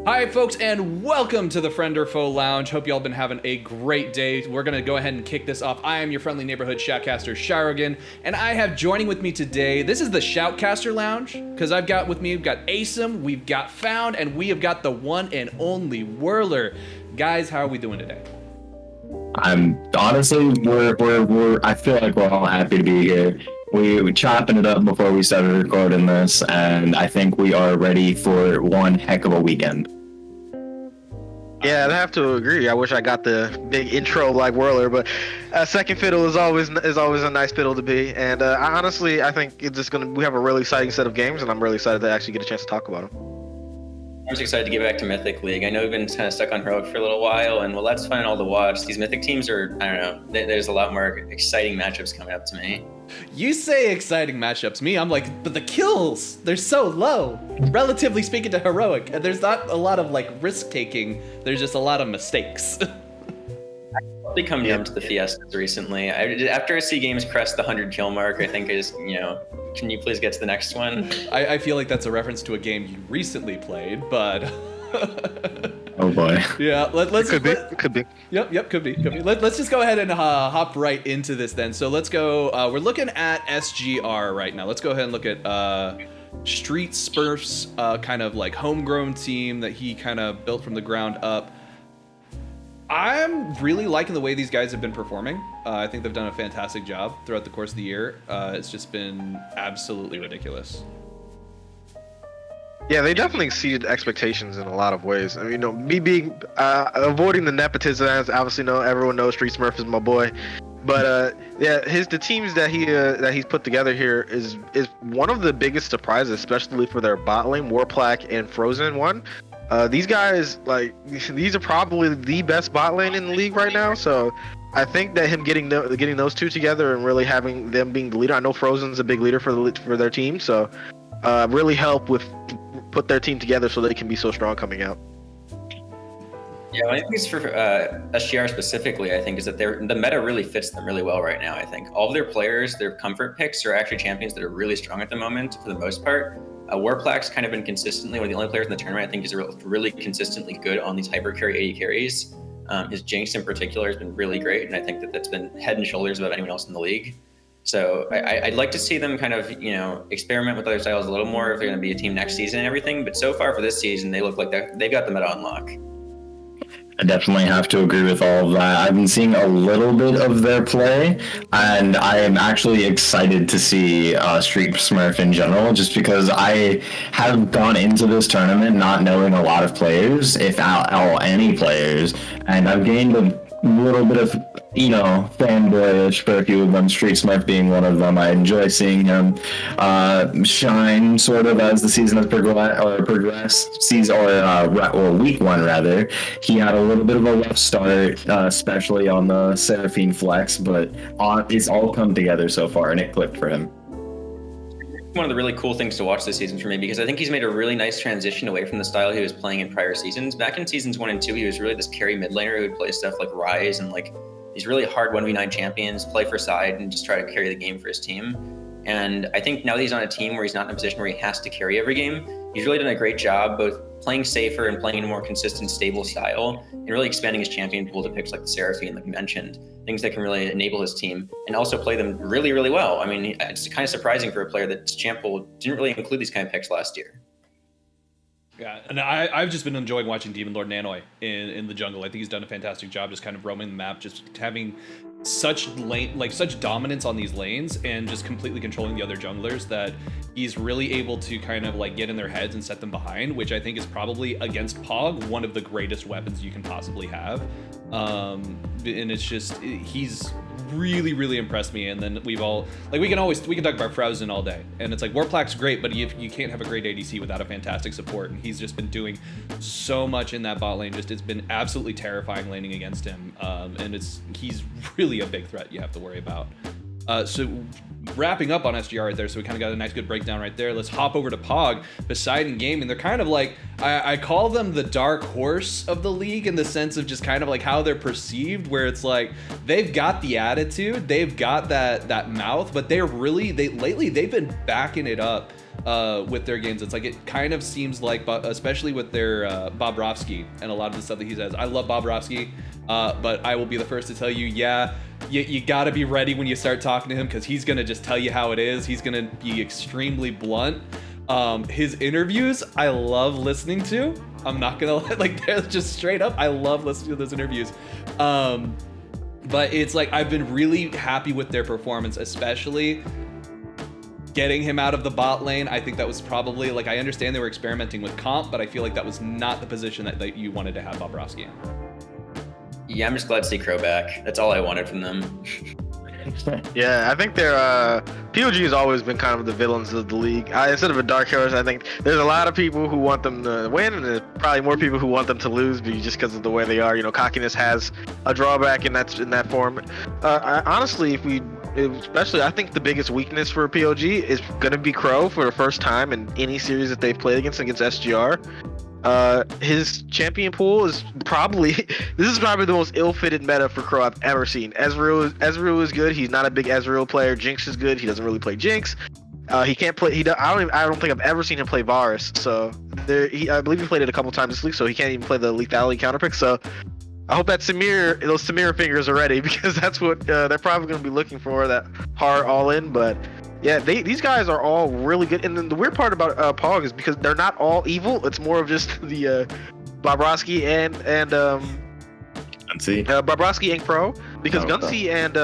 Hi folks, and welcome to the Friend or Foe Lounge. Hope y'all been having a great day. We're gonna go ahead and kick this off. I am your friendly neighborhood shoutcaster, Sharogan, and I have joining with me today, this is the Shoutcaster Lounge, because we've got Asim, we've got Found, and we have got the one and only Whirler. Guys, how are we doing today? I'm honestly, I feel like we're all happy to be here. We chopping it up before we started recording this, and I think we are ready for one heck of a weekend. Yeah, I'd have to agree. I wish I got the big intro like Whirler, but second fiddle is always a nice fiddle to be. And I think it's just we have a really exciting set of games, and I'm really excited to actually get a chance to talk about them. I'm just excited to get back to Mythic League. I know we've been kind of stuck on Heroic for a little while, and well, that's fun all to watch. These Mythic teams are, I don't know, there's a lot more exciting matchups coming up to me. You say exciting matchups. Me, I'm like, but the kills, they're so low, relatively speaking to Heroic. And there's not a lot of like risk taking. There's just a lot of mistakes. They come down to the Fiestas recently. After I see games crest the 100 kill mark, I think can you please get to the next one? I feel like that's a reference to a game you recently played, but Oh boy. yeah, let's Could be. Yep, could be. Let's just go ahead and hop right into this then. So let's go. We're looking at SGR right now. Let's go ahead and look at Street Smurf's kind of like homegrown team that he kind of built from the ground up. I'm really liking the way these guys have been performing. I think they've done a fantastic job throughout the course of the year. It's just been absolutely ridiculous. Yeah, they definitely exceeded expectations in a lot of ways. I mean, me being avoiding the nepotism, as obviously everyone knows Street Smurf is my boy. But the teams that he's put together here is one of the biggest surprises, especially for their bot lane, Warplaque and Frozen one. These guys, these are probably the best bot lane in the league right now. So I think that him getting those two together and really having them being the leader. I know Frozen's a big leader for their team, so really help put their team together so they can be so strong coming out. Yeah, one of the things for SGR specifically, I think, is that the meta really fits them really well right now. I think all of their players, their comfort picks, are actually champions that are really strong at the moment for the most part. Warplaque's kind of been consistently one of the only players in the tournament I think is really consistently good on these hyper carry AD carries. His Jinx in particular has been really great, and I think that's been head and shoulders above anyone else in the league. So I'd like to see them kind of, experiment with other styles a little more if they're going to be a team next season and everything. But so far for this season, they look like they've got the meta on lock. I definitely have to agree with all of that. I've been seeing a little bit of their play, and I am actually excited to see Street Smurf in general, just because I have gone into this tournament not knowing a lot of players, if any players, and I've gained a little bit of, fanboyish for a few of them, Street Smurf being one of them. I enjoy seeing him shine sort of as the season has progressed, week one rather. He had a little bit of a rough start, especially on the Seraphine flex, but it's all come together so far and it clicked for him. One of the really cool things to watch this season for me, because I think he's made a really nice transition away from the style he was playing in prior seasons. Back in seasons 1 and 2, he was really this carry mid laner who would play stuff like Rise and like these really hard 1v9 champions, play for side and just try to carry the game for his team. And I think now that he's on a team where he's not in a position where he has to carry every game, he's really done a great job both playing safer and playing in a more consistent, stable style, and really expanding his champion pool to picks like the Seraphine, like you mentioned, things that can really enable his team and also play them really, really well. I mean, it's kind of surprising for a player that's champ pool didn't really include these kind of picks last year. Yeah, and I've just been enjoying watching Demon Lord Nanoi in the jungle. I think he's done a fantastic job just kind of roaming the map, just having such dominance on these lanes and just completely controlling the other junglers that he's really able to kind of like get in their heads and set them behind, which I think is probably against POG one of the greatest weapons you can possibly have. And it's just, he's really impressed me. And then we can talk about Frozen all day, and it's like Warplaque's great, but you can't have a great ADC without a fantastic support, and he's just been doing so much in that bot lane. Just, it's been absolutely terrifying laning against him, and he's really a big threat you have to worry about. So wrapping up on SGR right there, so we kind of got a nice good breakdown right there. Let's hop over to POG, Poseidon Gaming. They're kind of like, I call them the dark horse of the league in the sense of just kind of like how they're perceived, where it's like they've got the attitude, they've got that mouth, but lately they've been backing it up with their games. It's like it kind of seems like, especially with their Bobrovsky and a lot of the stuff that he says. I love Bobrovsky, but I will be the first to tell you, you got to be ready when you start talking to him, because he's going to just tell you how it is. He's going to be extremely blunt. His interviews, I love listening to. I'm not going to like, they're just straight up. I love listening to those interviews. But it's like, I've been really happy with their performance, especially getting him out of the bot lane. I think that was probably, like, I understand they were experimenting with comp, but I feel like that was not the position that you wanted to have Bobrovsky in. Yeah, I'm just glad to see Crow back. That's all I wanted from them. Yeah, I think their POG has always been kind of the villains of the league. Instead of a dark horse, I think there's a lot of people who want them to win, and there's probably more people who want them to lose, just because of the way they are. Cockiness has a drawback in that form. Honestly, I think the biggest weakness for POG is going to be Crow for the first time in any series that they've played against SGR. His champion pool is probably the most ill-fitted meta for Crow I've ever seen. Ezreal is good. He's not a big Ezreal player. Jinx is good. He doesn't really play Jinx. He can't play. I don't think I've ever seen him play Varus. So I believe he played it a couple times this week. So he can't even play the lethality counterpick. So I hope that those Samira fingers are ready, because that's what they're probably going to be looking for, that hard all-in. But yeah, these guys are all really good. And then the weird part about POG is because they're not all evil. It's more of just the Bobrovsky and Bobrovsky and Crow, because Gunsy and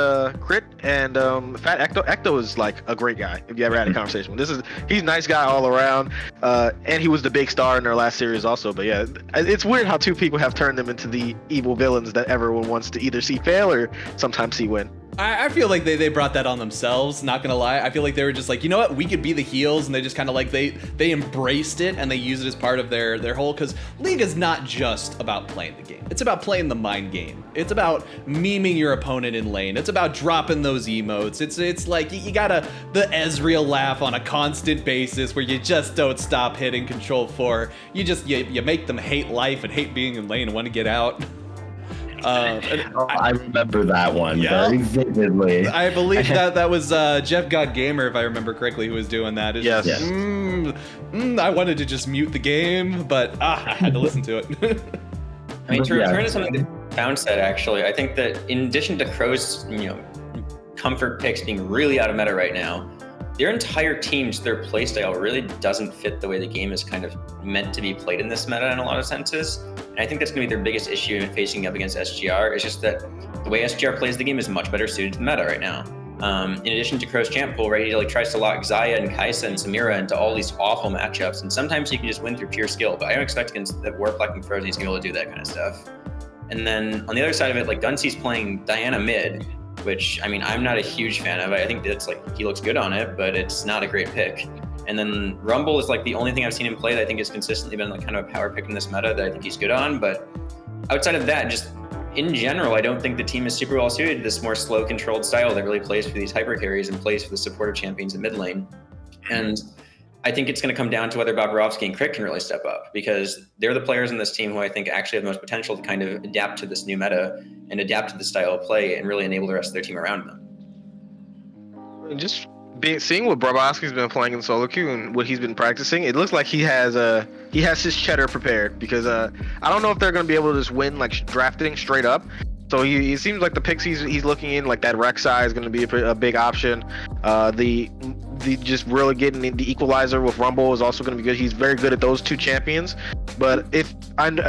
Crit and Fat Ecto is like a great guy. If you ever had a conversation with he's a nice guy all around, and he was the big star in their last series also. But yeah, it's weird how two people have turned them into the evil villains that everyone wants to either see fail or sometimes see win. I feel like they brought that on themselves, not gonna lie. I feel like they were just like, you know what, we could be the heels, and they just kind of like, they embraced it, and they use it as part of their whole, because League is not just about playing the game. It's about playing the mind game. It's about memeing your opponent in lane. It's about dropping those emotes. It's like, you gotta, the Ezreal laugh on a constant basis, where you just don't stop hitting Control 4. You make them hate life and hate being in lane and want to get out. I remember that one very vividly. I believe that was Jeff God Gamer, if I remember correctly, who was doing that. It's yes. Just, I wanted to just mute the game, but I had to listen to it. I mean, to return to something that Found said, actually, I think that in addition to Crow's, comfort picks being really out of meta right now, their entire team's, their playstyle really doesn't fit the way the game is kind of meant to be played in this meta in a lot of senses. And I think that's going to be their biggest issue in facing up against SGR. It's just that the way SGR plays the game is much better suited to the meta right now. In addition to Crow's champ pool, right, he tries to lock Xayah and Kai'Sa and Samira into all these awful matchups, and sometimes he can just win through pure skill. But I don't expect against the Warplug and Crows he's going to be able to do that kind of stuff. And then on the other side of it, like Gunsy's playing Diana mid, which, I mean, I'm not a huge fan of. I think that's like, he looks good on it, but it's not a great pick. And then Rumble is like the only thing I've seen him play that I think has consistently been like kind of a power pick in this meta that I think he's good on. But outside of that, just in general, I don't think the team is super well suited to this more slow controlled style that really plays for these hyper carries and plays for the supportive champions in mid lane. And I think it's going to come down to whether Bobrovsky and Crick can really step up, because they're the players in this team who I think actually have the most potential to kind of adapt to this new meta and adapt to the style of play and really enable the rest of their team around them. Just seeing what Bobrovsky's been playing in solo queue and what he's been practicing, it looks like he has his cheddar prepared, because I don't know if they're going to be able to just win like drafting straight up. So he seems like the picks he's looking in, like that Rek'Sai is going to be a big option. The just really getting the equalizer with Rumble is also going to be good. He's very good at those two champions. But if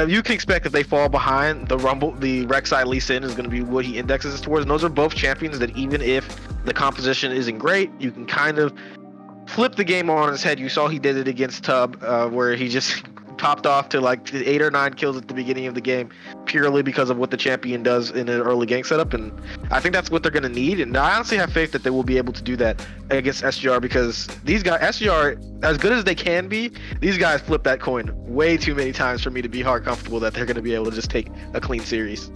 you can expect if they fall behind the Rumble, the Rek'Sai Lee Sin is going to be what he indexes towards. And those are both champions that even if the composition isn't great, you can kind of flip the game on its head. You saw he did it against Tub, where he just popped off to like 8 or 9 kills at the beginning of the game purely because of what the champion does in an early gank setup. And I think that's what they're going to need. And I honestly have faith that they will be able to do that against SGR, because these guys, SGR, as good as they can be, these guys flip that coin way too many times for me to be hard comfortable that they're going to be able to just take a clean series.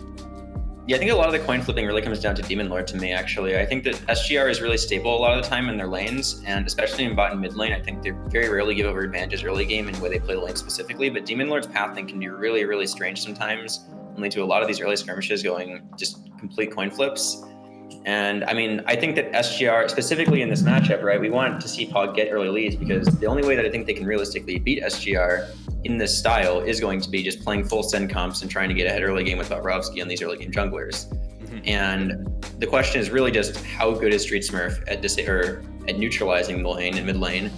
Yeah, I think a lot of the coin flipping really comes down to Demon Lord to me, actually. I think that SGR is really stable a lot of the time in their lanes, and especially in bot and mid lane, I think they very rarely give over advantages early game in the way they play the lane specifically, but Demon Lord's pathing can be really, really strange sometimes, and lead to a lot of these early skirmishes going just complete coin flips. And I mean, I think that SGR, specifically in this matchup, right, we want to see POG get early leads because the only way that I think they can realistically beat SGR in this style is going to be just playing full send comps and trying to get ahead early game with Bobrovsky on these early game junglers. Mm-hmm. And the question is really just how good is Street Smurf at neutralizing the lane and mid lane,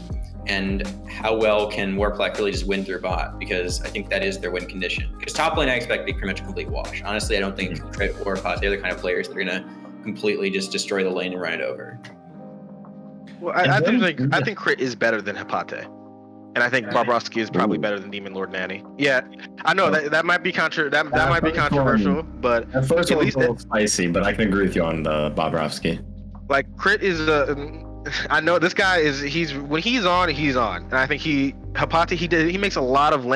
and how well can Warplac really just win through bot, because I think that is their win condition. Because top lane I expect to be pretty much a complete wash. Honestly, I don't think Crit or Pate are the kind of players that are going to completely just destroy the lane and run it over. Well, I think Crit is better than Hepate, and I think Bobrovsky is probably better than Demon Lord Nanny. Yeah, I know that might be controversial, but at first at one least was a little spicy. But I can agree with you on the Bobrovsky. Like Crit is I know this guy is when he's on, and I think Hepate he makes a lot of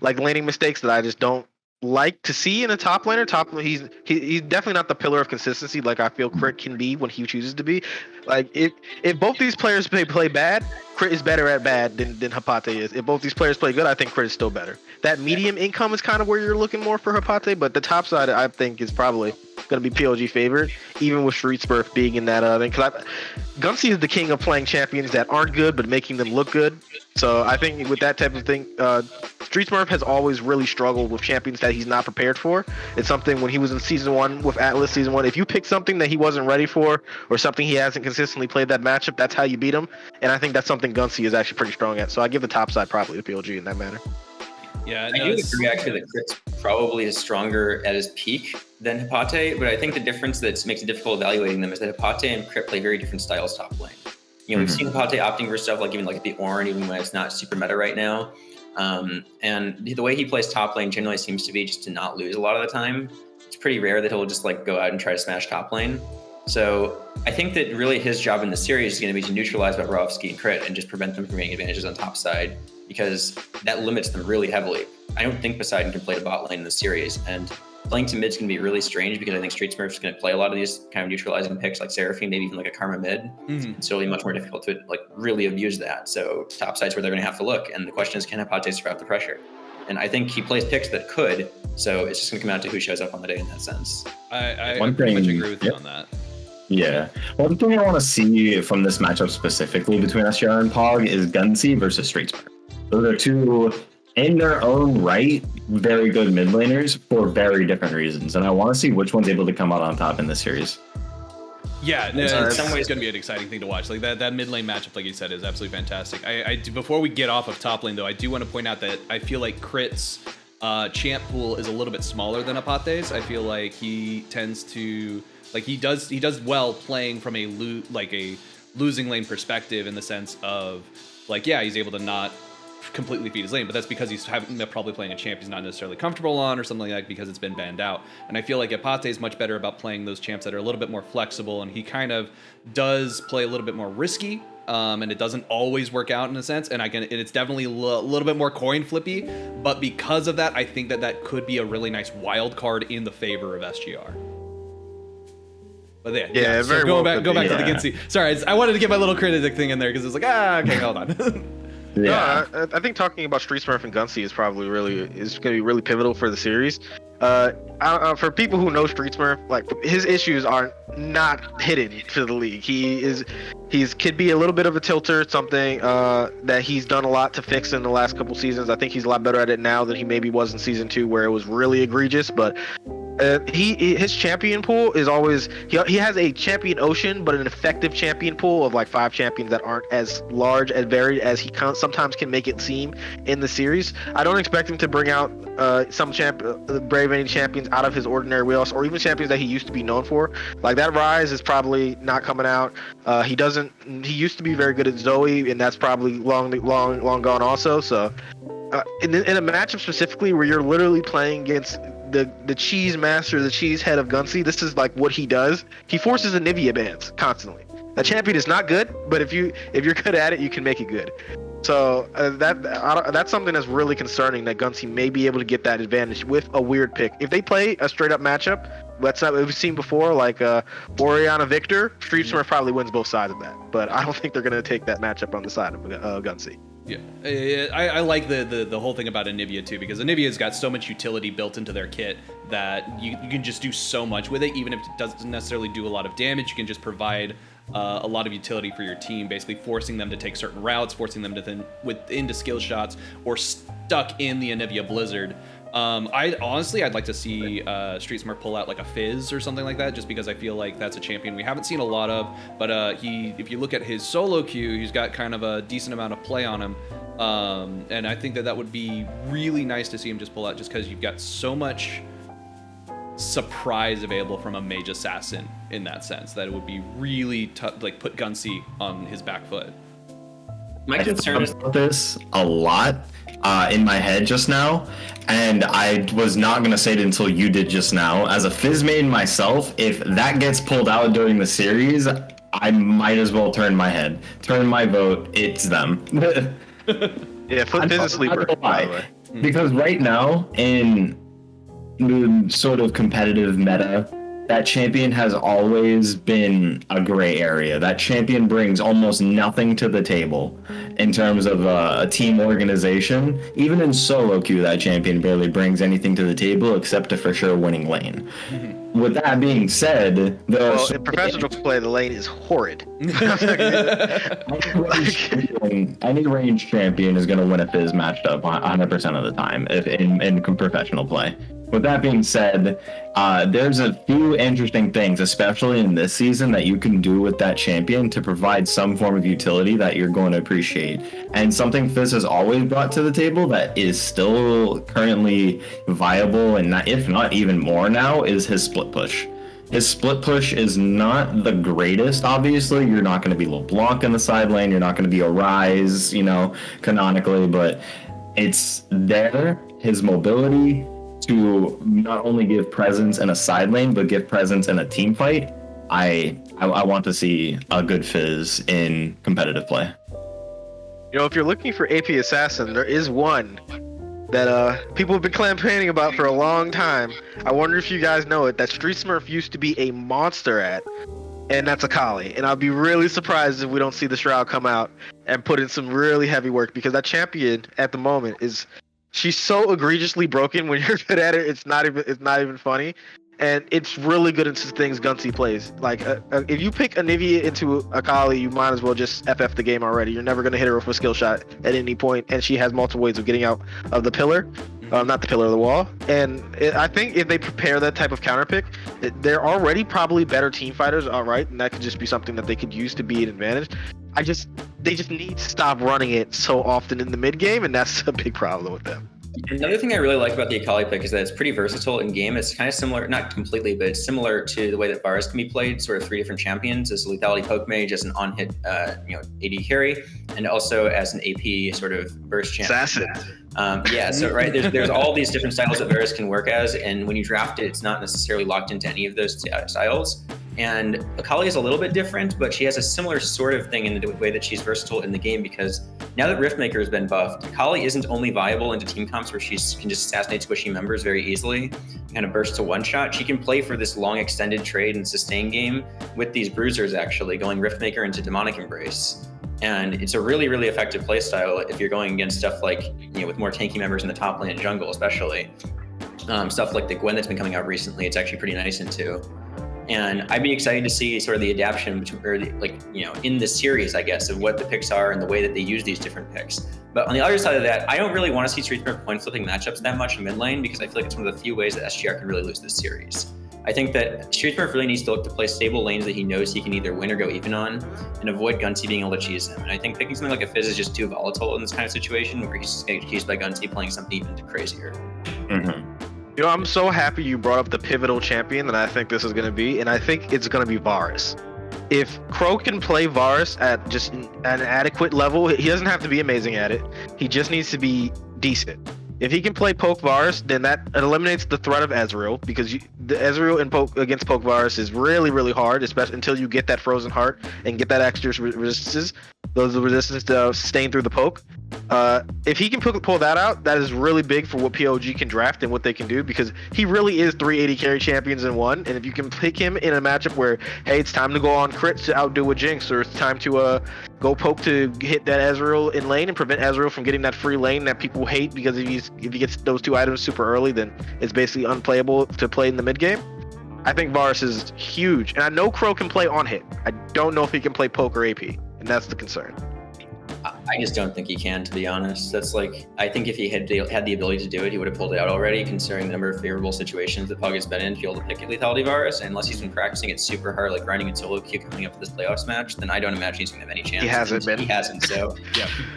laning mistakes that I just don't like to see in a top laner. He's definitely not the pillar of consistency like I feel Crit can be when he chooses to be. Like if both these players play bad, Crit is better at bad than Hepate is. If both these players play good, I think Crit is still better. That medium income is kind of where you're looking more for Hepate, but the top side I think is probably going to be POG favored, even with Street Smurf being in that thing. Because Gunsy is the king of playing champions that aren't good but making them look good. So I think with that type of thing, Street Smurf has always really struggled with champions that he's not prepared for. It's something when he was in season 1 with Atlas season 1, if you pick something that he wasn't ready for or something he hasn't consistently played that matchup, that's how you beat him. And I think that's something Gunsy is actually pretty strong at. So I give the top side probably to PLG in that manner. Yeah, I do agree actually that Crit's probably is stronger at his peak than Hepate, but I think the difference that makes it difficult evaluating them is that Hepate and Crit play very different styles top lane. You know, we've seen Hepate opting for stuff like even like the Ornn, even when it's not super meta right now. And the way he plays top lane generally seems to be just to not lose a lot of the time. It's pretty rare that he'll just like go out and try to smash top lane. So I think that really his job in the series is going to be to neutralize Bobrovsky and Crit and just prevent them from getting advantages on top side, because that limits them really heavily. I don't think Poseidon can play the bot lane in the series, and playing to mid is going to be really strange because I think Street Smurf is going to play a lot of these kind of neutralizing picks like Seraphine, maybe even like a Karma mid. Mm-hmm. So it'll be much more difficult to like really abuse that. So top side's where they're going to have to look, and the question is, can Hepate survive the pressure? And I think he plays picks that could, so it's just going to come out to who shows up on the day in that sense. I pretty much agree with you on that. Yeah. One thing I want to see from this matchup specifically between SGR and POG is Gunsy versus Street Smurf. Those are two, in their own right, very good mid laners for very different reasons. And I want to see which one's able to come out on top in this series. Yeah, no, in some ways it's going to be an exciting thing to watch. Like that mid lane matchup, like you said, is absolutely fantastic. I before we get off of top lane, though, I do want to point out that I feel like Crit's champ pool is a little bit smaller than Apate's. I feel like he tends to... Like he does well playing from a losing lane perspective, in the sense of like, yeah, he's able to not completely feed his lane, but that's because he's probably playing a champ he's not necessarily comfortable on or something like that, because it's been banned out. And I feel like Apate is much better about playing those champs that are a little bit more flexible, and he kind of does play a little bit more risky, and it doesn't always work out in a sense. And it's definitely a little bit more coin flippy, but because of that, I think that could be a really nice wild card in the favor of SGR. But yeah. So going back to the Gunsy. Sorry, I wanted to get my little critic thing in there because it's like, okay, hold on. Yeah, no, I think talking about Street Smurf and Gunsy is probably going to be really pivotal for the series. For people who know Street Smurf, like his issues are not hidden to the league. He's could be a little bit of a tilter, something that he's done a lot to fix in the last couple seasons. I think he's a lot better at it now than he maybe was in season 2, where it was really egregious. But his champion pool is always he has a champion ocean, but an effective champion pool of like 5 champions that aren't as large and varied as he sometimes can make it seem in the series. I don't expect him to bring out some brave any champions out of his ordinary wheelhouse, or even champions that he used to be known for. Like that Rise is probably not coming out. He used to be very good at Zoe, and that's probably long gone also. So in a matchup specifically where you're literally playing against the cheese master, the cheese head of Gunsy, this is like what he does. He forces Anivia bans constantly. That champion is not good, but if you're good at it, you can make it good. So that's something that's really concerning, that Gunsey may be able to get that advantage with a weird pick. If they play a straight up matchup, that's not what we've seen before, like Oriana Victor, Street Smurf probably wins both sides of that. But I don't think they're going to take that matchup on the side of Gunsey. Yeah, I like the whole thing about Anivia too, because Anivia's got so much utility built into their kit that you can just do so much with it, even if it doesn't necessarily do a lot of damage. You can just provide a lot of utility for your team, basically forcing them to take certain routes, forcing them to into skill shots, or stuck in the Anivia Blizzard. I'd like to see Street Smurf pull out like a Fizz or something like that, just because I feel like that's a champion we haven't seen a lot of. But if you look at his solo queue, he's got kind of a decent amount of play on him, and I think that would be really nice to see him just pull out, just because you've got so much surprise available from a mage assassin in that sense, that it would be really like put Gunsey on his back foot. My concern is about this a lot in my head just now, and I was not going to say it until you did just now. As a Fizz main myself, if that gets pulled out during the series, I might as well turn my vote. It's them. Yeah, Fizz is a sleeper, by the way. Because right now, in the sort of competitive meta, that champion has always been a gray area. That champion brings almost nothing to the table in terms of a team organization. Even in solo queue, that champion barely brings anything to the table except a for sure winning lane. Mm-hmm. With that being said, in professional play, the lane is horrid. Any range champion is going to win a Fizz matched up 100% of the time in professional play. With that being said, there's a few interesting things, especially in this season, that you can do with that champion to provide some form of utility that you're going to appreciate. And something Fizz has always brought to the table that is still currently viable, and if not even more now, is his split push. His split push is not the greatest, obviously. You're not going to be LeBlanc in the side lane. You're not going to be a Ryze, canonically, but it's there. His mobility to not only give presence in a side lane, but give presence in a team fight. I want to see a good Fizz in competitive play. If you're looking for AP Assassin, there is one that people have been campaigning about for a long time. I wonder if you guys know it, that Street Smurf used to be a monster at, and that's Akali. And I'll be really surprised if we don't see the Shroud come out and put in some really heavy work, because that champion at the moment she's so egregiously broken. When you're good at it, it's not even funny, and it's really good into things Gunsey plays. Like if you pick Anivia into Akali, you might as well just FF the game already. You're never gonna hit her with a skill shot at any point, and she has multiple ways of getting out of the pillar, not the pillar of the wall. And I think if they prepare that type of counter pick, they're already probably better team fighters, all right, and that could just be something that they could use to be an advantage. They just need to stop running it so often in the mid game, and that's a big problem with them. Another thing I really like about the Akali pick is that it's pretty versatile in game. It's kind of similar, not completely, but it's similar to the way that Varus can be played, sort of three different champions, as a lethality poke mage, as an on-hit AD carry, and also as an AP sort of burst champion. Assassin. So right, there's all these different styles that Varus can work as, and when you draft it, it's not necessarily locked into any of those styles. And Akali is a little bit different, but she has a similar sort of thing in the way that she's versatile in the game, because now that Riftmaker has been buffed, Akali isn't only viable into team comps where she can just assassinate squishy members very easily, kind of burst to one shot. She can play for this long extended trade and sustain game with these bruisers, actually going Riftmaker into Demonic Embrace. And it's a really, really effective playstyle if you're going against stuff like, with more tanky members in the top lane and jungle, especially. Stuff like the Gwen that's been coming out recently, it's actually pretty nice into. And I'd be excited to see sort of the adaptation, in the series, I guess, of what the picks are and the way that they use these different picks. But on the other side of that, I don't really want to see Street Smurf point flipping matchups that much in mid lane, because I feel like it's one of the few ways that SGR can really lose this series. I think that Street Smurf really needs to look to play stable lanes that he knows he can either win or go even on, and avoid Gunsey being able to cheese him. And I think picking something like a Fizz is just too volatile in this kind of situation, where he's just getting cheesed by Gunsey playing something even crazier. Mm-hmm. I'm so happy you brought up the pivotal champion that I think this is going to be, and I think it's going to be Varus. If Crow can play Varus at just an adequate level, he doesn't have to be amazing at it. He just needs to be decent. If he can play Poke Varus, then that eliminates the threat of Ezreal, because the Ezreal against Poke Varus is really, really hard, especially until you get that Frozen Heart and get that extra resistance. those resistance to sustain through the poke. If he can pull that out, that is really big for what POG can draft and what they can do, because he really is 380 carry champions in one. And if you can pick him in a matchup where, hey, it's time to go on crits to outdo a Jinx, or it's time to go poke to hit that Ezreal in lane and prevent Ezreal from getting that free lane that people hate, because if he gets those two items super early, then it's basically unplayable to play in the mid game. I think Varus is huge, and I know Crow can play on hit. I don't know if he can play poke or AP, and that's the concern. I just don't think he can, to be honest. That's like, I think if he had the ability to do it, he would have pulled it out already, considering the number of favorable situations that POG has been in to be able to pick lethality Varus. And unless he's been practicing it super hard, like grinding in solo queue coming up to this playoffs match, then I don't imagine he's going to have any chance. He hasn't been. He hasn't, so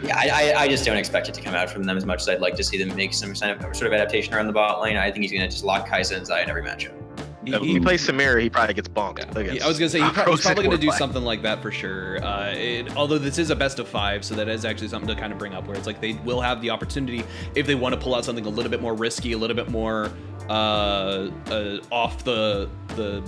yeah, I just don't expect it to come out from them as much as I'd like to see them make some sort of adaptation around the bot lane. I think he's going to just lock Kai'Sa and Xayah in every matchup. If he plays Samira, he probably gets bonked. I was gonna say he's probably gonna do something like that for sure. Although this is a best of 5, so that is actually something to kind of bring up, where it's like they will have the opportunity if they want to pull out something a little bit more risky, a little bit more off the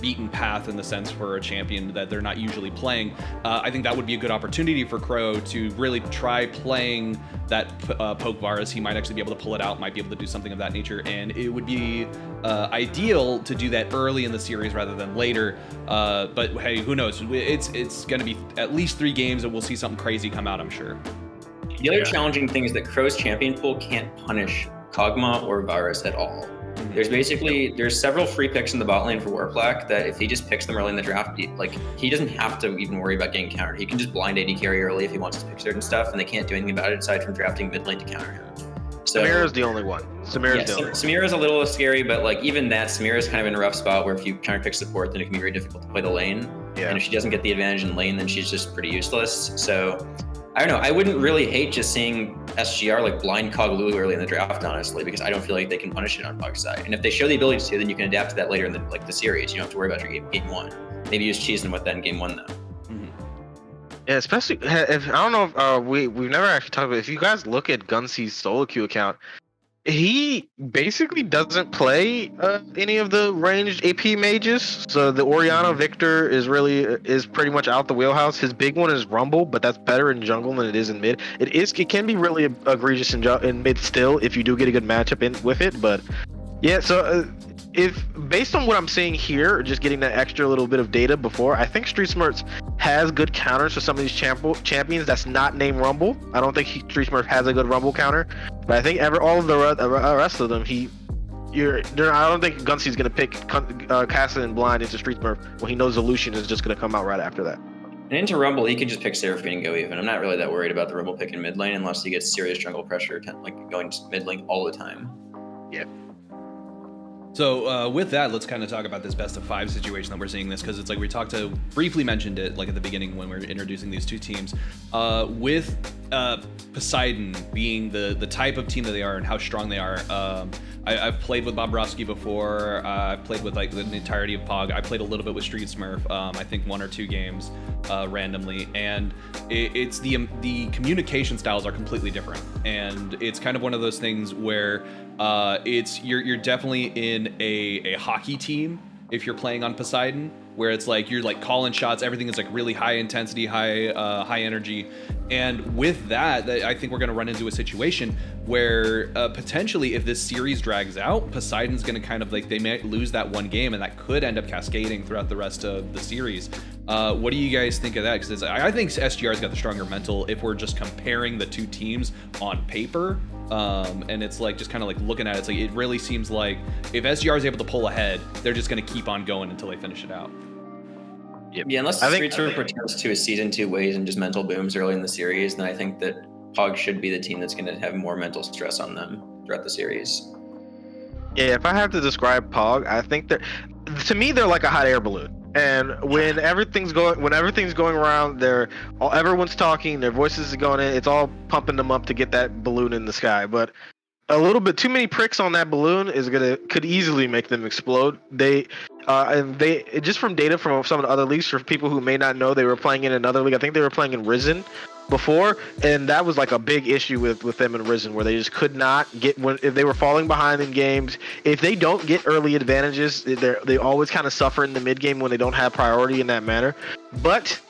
beaten path in the sense for a champion that they're not usually playing. I think that would be a good opportunity for Crow to really try playing that poke Varus. He might actually be able to pull it out, might be able to do something of that nature, and it would be ideal to do that early in the series rather than later. But hey, who knows? It's going to be at least 3 games and we'll see something crazy come out, I'm sure. The other challenging thing is that Crow's champion pool can't punish Kog'Maw or Varus at all. There's several free picks in the bot lane for Warplaque that if he just picks them early in the draft, he doesn't have to even worry about getting countered. He can just blind AD carry early if he wants to pick certain stuff, and they can't do anything about it aside from drafting mid lane to counter him. So, Samira's the only one. Samira's a little scary, but like even that, Samira's kind of in a rough spot where if you counter pick support, then it can be very difficult to play the lane. Yeah. And if she doesn't get the advantage in lane, then she's just pretty useless. So I don't know. I wouldn't really hate just seeing SGR like blind Cog Lulu early in the draft, honestly, because I don't feel like they can punish it on POG's side. And if they show the ability to, then you can adapt to that later in the series. You don't have to worry about your game 1. Maybe you just cheese them with that in game 1 though. Yeah, especially if I don't know if we've never actually talked about it. If you guys look at Gunsy's solo queue account, he basically doesn't play any of the ranged AP mages. So the Orianna Victor is pretty much out the wheelhouse. His big one is Rumble, but that's better in jungle than it is in mid. It can be really egregious in mid still if you do get a good matchup with it. But yeah, so if based on what I'm seeing here, just getting that extra little bit of data before, I think Street Smarts has good counters for some of these champions that's not named Rumble. I don't think Street Smurf has a good Rumble counter, but I think all of the rest of them, I don't think Gunsy's gonna pick Castle and Blind into Street Smurf when he knows the Lucian is just gonna come out right after that. And into Rumble, he could just pick Seraphine and go even. I'm not really that worried about the Rumble pick in mid lane unless he gets serious jungle pressure, like going mid lane all the time. Yeah. So with that, let's kind of talk about this best of 5 situation that we're seeing this, because it's like we briefly mentioned it like at the beginning when we were introducing these 2 teams. With Poseidon being the type of team that they are and how strong they are. I've played with Bobrovsky before. I've played with like the entirety of POG. I played a little bit with Street Smurf. I think 1 or 2 games randomly, and it's the communication styles are completely different, and it's kind of one of those things where you're definitely in a hockey team if you're playing on Poseidon, where it's like you're like calling shots, everything is like really high intensity, high energy. And with that, I think we're going to run into a situation where potentially if this series drags out, Poseidon's going to kind of like, they might lose that one game, and that could end up cascading throughout the rest of the series. What do you guys think of that? Because I think SGR's got the stronger mental if we're just comparing the 2 teams on paper. And it's like just kind of like looking at it, it's like it really seems like if SGR is able to pull ahead, they're just going to keep on going until they finish it out. Yep. Yeah, unless Street Smurf returns to his season 2 ways and just mental booms early in the series, then I think that POG should be the team that's going to have more mental stress on them throughout the series. Yeah, if I have to describe POG, I think to me they're like a hot air balloon. And when everything's going around, everyone's talking, their voices are going in, it's all pumping them up to get that balloon in the sky. But a little bit too many pricks on that balloon could easily make them explode. And they just from data from some of the other leagues, for people who may not know, they were playing in another league. I think they were playing in Risen before, and that was like a big issue with them in Risen, where they just could not get if they were falling behind in games. If they don't get early advantages, they always kind of suffer in the mid game when they don't have priority in that manner. But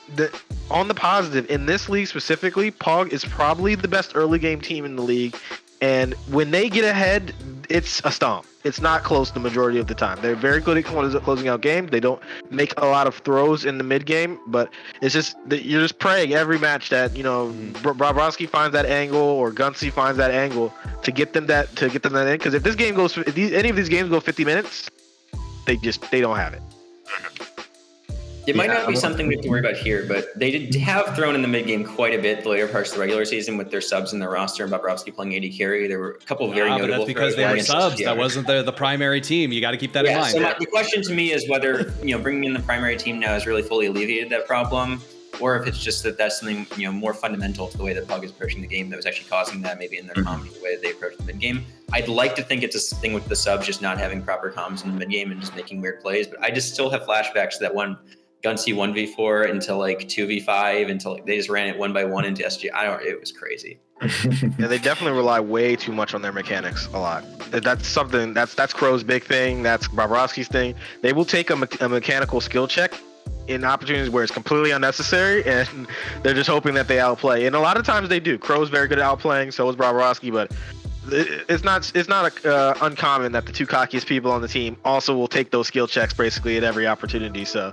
on the positive, in this league specifically, POG is probably the best early game team in the league. And when they get ahead, it's a stomp. It's not close the majority of the time. They're very good at closing out games. They don't make a lot of throws in the mid game, but it's just that you're just praying every match that Bobrovsky finds that angle or Gunsey finds that angle to get them that in. Because if any of these games go 50 minutes, they don't have it. It might not be something we have to worry about here, but they did have thrown in the mid game quite a bit the later parts of the regular season with their subs in their roster and Bobrovsky playing AD carry. There were a couple of very notable. But that's because they were subs. That wasn't the primary team. You got to keep that in mind. So the question to me is whether bringing in the primary team now has really fully alleviated that problem, or if it's just that's something more fundamental to the way that PUG is approaching the game that was actually causing that, maybe in their comms, the way that they approach the mid game. I'd like to think it's a thing with the subs just not having proper comms in the mid game and just making weird plays, but I just still have flashbacks to that one Gunsey 1v4 until 2v5 until they just ran it 1x1 into SGR. It was crazy. Yeah, they definitely rely way too much on their mechanics a lot. That's something that's Crow's big thing. That's Bobrovsky's thing. They will take a mechanical skill check in opportunities where it's completely unnecessary, and they're just hoping that they outplay. And a lot of times they do. Crow's very good at outplaying. So is Bobrovsky, but it's not uncommon that the two cockiest people on the team also will take those skill checks basically at every opportunity. So.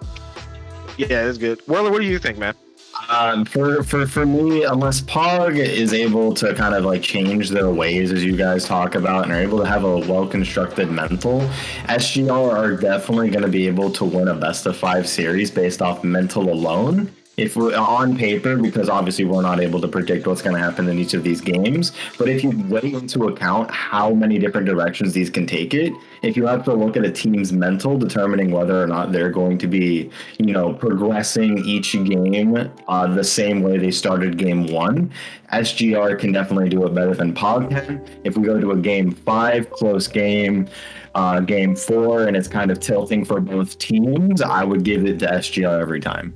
Yeah, it's good. Werler, what do you think, man? For me, unless POG is able to kind of change their ways, as you guys talk about, and are able to have a well-constructed mental, SGR are definitely going to be able to win a best-of-5 series based off mental alone. If we're on paper, because obviously we're not able to predict what's going to happen in each of these games, but if you weigh into account how many different directions these can take it, if you have to look at a team's mental, determining whether or not they're going to be, progressing each game the same way they started game 1, SGR can definitely do it better than POG can. If we go to a game 5, close game, game 4, and it's kind of tilting for both teams, I would give it to SGR every time.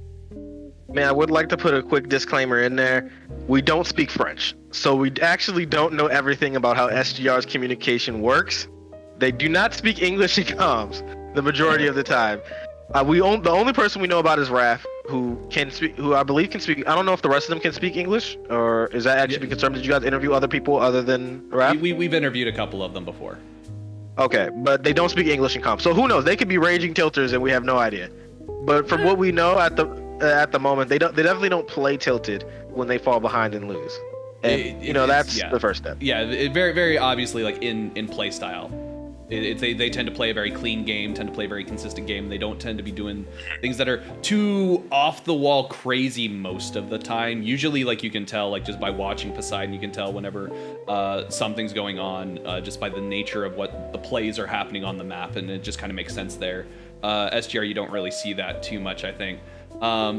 Man, I would like to put a quick disclaimer in there. We don't speak French, so we actually don't know everything about how SGR's communication works. They do not speak English in comms the majority of the time. The only person we know about is Raph, who I believe can speak. I don't know if the rest of them can speak English, or is that actually confirmed? Did you guys interview other people other than Raph? We've interviewed a couple of them before. Okay, but they don't speak English in comms, so who knows? They could be raging tilters, and we have no idea. But from what we know at the moment, they definitely don't play tilted when they fall behind and lose. And that's the first step. Yeah, very very obviously in play style. They tend to play a very clean game, tend to play a very consistent game. They don't tend to be doing things that are too off the wall crazy most of the time. Usually, you can tell, just by watching Poseidon, you can tell whenever something's going on, just by the nature of what the plays are happening on the map, and it just kind of makes sense there. SGR, you don't really see that too much, I think.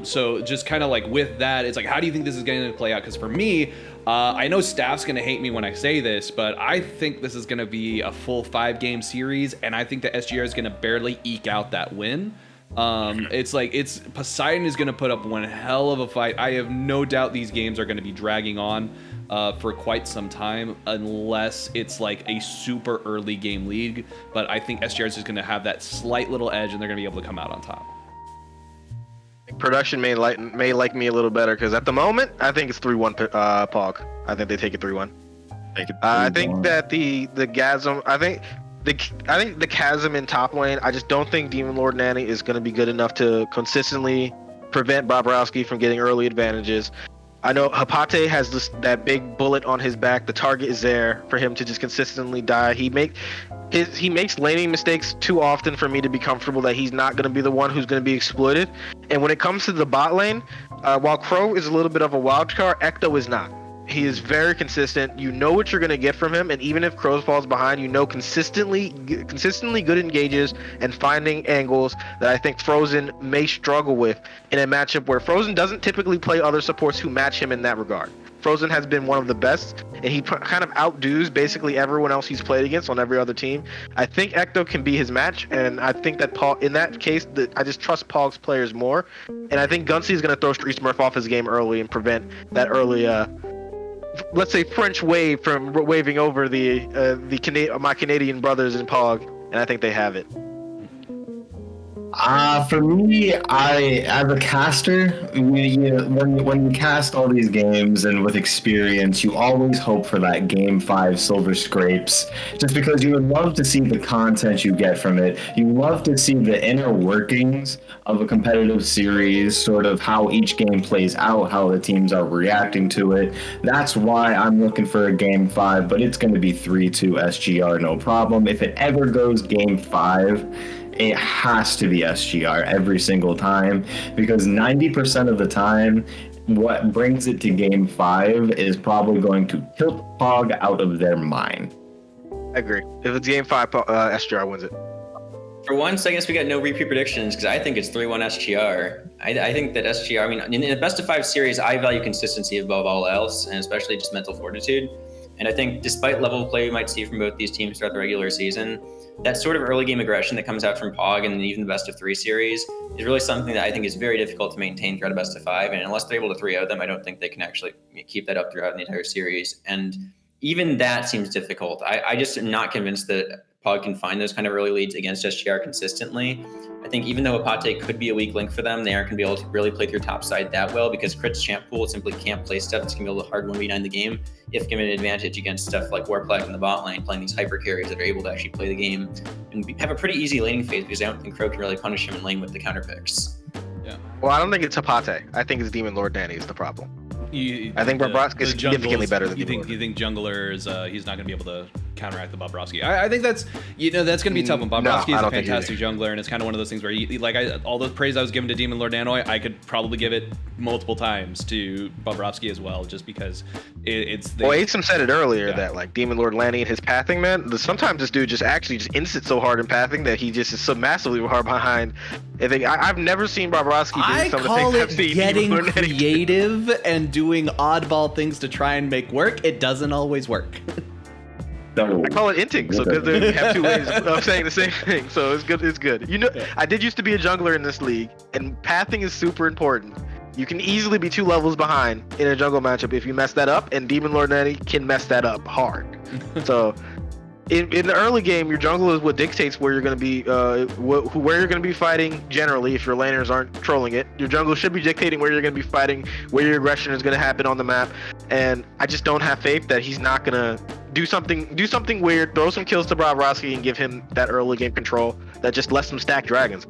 So just kind of with that, it's how do you think this is going to play out? Because for me, I know staff's going to hate me when I say this, but I think this is going to be a full 5-game series, and I think that SGR is going to barely eke out that win. It's Poseidon is going to put up one hell of a fight. I have no doubt these games are going to be dragging on for quite some time, unless it's a super early game league. But I think SGR is just going to have that slight little edge, and they're going to be able to come out on top. Production may like me a little better, because at the moment I think it's 3-1 POG. I think they take it 3-1. I think that the chasm. I think the chasm in top lane. I just don't think Demon Lord Nanny is going to be good enough to consistently prevent Bobrovsky from getting early advantages. I know Hapate has that big bullet on his back. The target is there for him to just consistently die. He makes laning mistakes too often for me to be comfortable that he's not going to be the one who's going to be exploited. And when it comes to the bot lane, while Crow is a little bit of a wild card, Ecto is not. He is very consistent. You know what you're going to get from him, and even if Crow falls behind, consistently good engages and finding angles that I think Frozen may struggle with in a matchup where Frozen doesn't typically play other supports who match him in that regard. Frozen has been one of the best, and he kind of outdoes basically everyone else he's played against on every other team. I think Ecto can be his match, and I think that Paul, in that case, I just trust Pog's players more, and I think Gunsey is going to throw Street Smurf off his game early and prevent that early, let's say, French wave from waving over my Canadian brothers in Pog, and I think they have it. For me, as a caster, when you cast all these games and with experience, you always hope for that Game 5 silver scrapes, just because you would love to see the content you get from it. You love to see the inner workings of a competitive series, sort of how each game plays out, how the teams are reacting to it. That's why I'm looking for a Game 5, but it's going to be 3-2 SGR, no problem. If it ever goes Game 5, it has to be SGR every single time, because 90% of the time, what brings it to Game 5 is probably going to tilt POG out of their mind. I agree. If it's Game 5, SGR wins it. For once, I guess we got no repeat predictions, because I think it's 3-1 SGR. I think that SGR, I mean, in a best of 5 series, I value consistency above all else, and especially just mental fortitude. And I think despite level of play we might see from both these teams throughout the regular season, that sort of early game aggression that comes out from POG and even the best of 3 series is really something that I think is very difficult to maintain throughout a best of 5. And unless they're able to 3-0 them, I don't think they can actually keep that up throughout the entire series. And even that seems difficult. I just am not convinced that POG can find those kind of early leads against SGR consistently. I think even though Apate could be a weak link for them, they aren't going to be able to really play through top side that well, because Crit's champ pool simply can't play stuff that's going to be able to hard 1v9 the game if given an advantage against stuff like Warplague in the bot lane, playing these hyper carries that are able to actually play the game and have a pretty easy laning phase, because I don't think Crow can really punish him in lane with the counter picks. Yeah. Well, I don't think it's Apate. I think it's Demon Lord Danny is the problem. I think Bobrovsky is significantly better than you think Jungler is he's not going to be able to counteract the Bobrovsky. I think that's that's going to be a tough one. Bobrovsky is a fantastic jungler, and it's kind of one of those things where all the praise I was giving to Demon Lord Nanoy, I could probably give it multiple times to Bobrovsky as well, just because it's. Well, Asim said it earlier that like Demon Lord Lanny and his pathing, man. Sometimes this dude just insits so hard in pathing that he just is so massively hard behind. I think I've never seen Bobrovsky do some of the things I've seen. Getting creative and doing oddball things to try and make work. It doesn't always work. I call it inting, so because they have 2 ways of saying the same thing. So it's good. It's good. I did used to be a jungler in this league, and pathing is super important. You can easily be 2 levels behind in a jungle matchup if you mess that up, and Demon Lord Nanny can mess that up hard. So in the early game, your jungle is what dictates where you're going to be, where you're going to be fighting. Generally, if your laners aren't trolling it, your jungle should be dictating where you're going to be fighting, where your aggression is going to happen on the map. And I just don't have faith that he's not going to do something weird, throw some kills to Bobrovsky and give him that early game control that just lets him stack dragons.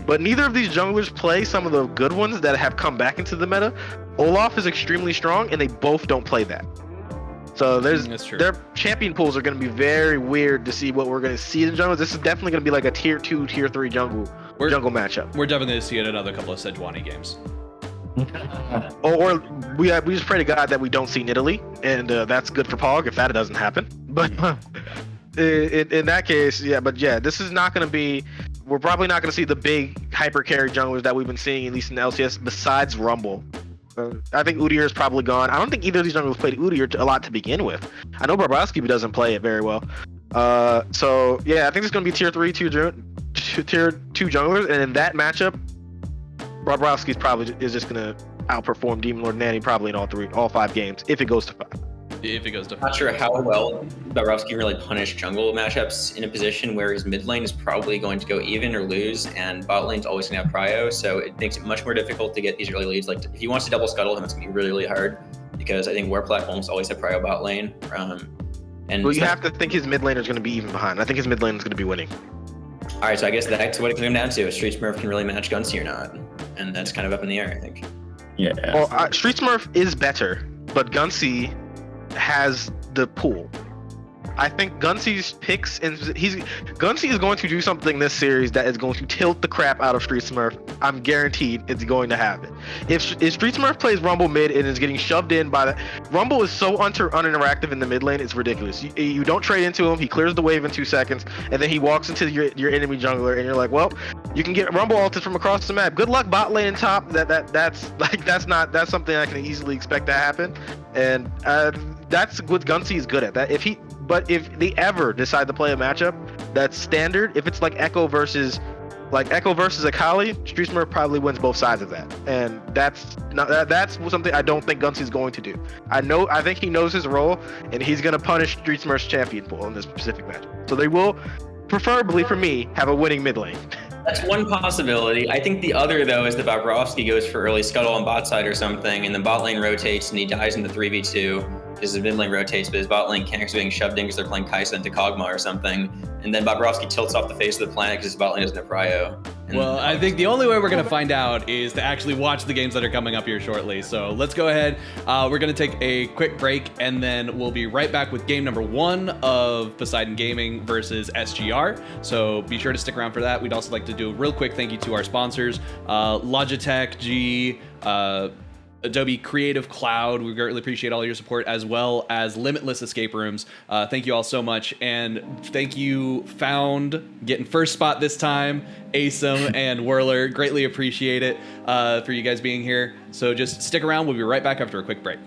But neither of these junglers play some of the good ones that have come back into the meta. Olaf is extremely strong, and they both don't play that. So their champion pools are going to be very weird to see what we're going to see in jungle. This is definitely going to be like a tier 2, tier 3 jungle matchup. We're definitely going to see it in another couple of Sejuani games. or we just pray to God that we don't see Nidalee, and that's good for POG if that doesn't happen. But in that case, this is not going to be. We're probably not going to see the big hyper carry junglers that we've been seeing, at least in LCS, besides Rumble. I think Udyr is probably gone. I don't think either of these junglers played Udyr a lot to begin with. I know Bobrovsky doesn't play it very well. I think it's going to be tier 3, tier 2 junglers, and in that matchup, Bobrovsky probably is just going to outperform Demon Lord Nanny probably in all 5 games if it goes to 5. Not sure how well Bobrovsky can really punish jungle matchups in a position where his mid lane is probably going to go even or lose, and bot lane's always going to have prio, so it makes it much more difficult to get these early leads. Like, if he wants to double scuttle him, it's going to be really, really hard, because I think Warplague almost always have prio bot lane. You have to think his mid laner is going to be even behind. I think his mid lane is going to be winning. All right, so I guess that's what it comes down to. If Street Smurf can really match Gunsey or not, and that's kind of up in the air, I think. Yeah. Well, Street Smurf is better, but Gunsey has the pool. I think Gunsy's picks, and Gunsy is going to do something this series that is going to tilt the crap out of Street Smurf. I'm guaranteed it's going to happen. If Street Smurf plays Rumble mid and is getting shoved in by the Rumble is so uninteractive in the mid lane, it's ridiculous. You don't trade into him, he clears the wave in 2 seconds, and then he walks into your enemy jungler, and you're like, well, you can get Rumble ulted from across the map. Good luck bot lane and top. That's something I can easily expect to happen, and that's what Gunsy is good at. But if they ever decide to play a matchup that's standard, if it's like Echo versus Akali, Street Smurf probably wins both sides of that, and that's something I don't think Gunsy's going to do. I think he knows his role, and he's gonna punish Street Smurf's champion pool in this specific match. So they will, preferably for me, have a winning mid lane. That's one possibility. I think the other, though, is that Bobrovsky goes for early scuttle on bot side or something, and the bot lane rotates and he dies in the 3v2. Because his mid lane rotates, but his bot lane can't being shoved in because they're playing Kai'Sa into Kog'Maw or something. And then Bobrovsky tilts off the face of the planet because his bot lane doesn't have Prio. Well, I think the only way we're going to find out is to actually watch the games that are coming up here shortly. So let's go ahead. We're going to take a quick break, and then we'll be right back with game number 1 of Poseidon Gaming versus SGR. So be sure to stick around for that. We'd also like to do a real quick thank you to our sponsors, Logitech G, Adobe Creative Cloud. We greatly appreciate all your support, as well as Limitless Escape Rooms. Thank you all so much, and thank you Found getting first spot this time, Asim and Whirler. Greatly appreciate it for you guys being here. So just stick around. We'll be right back after a quick break.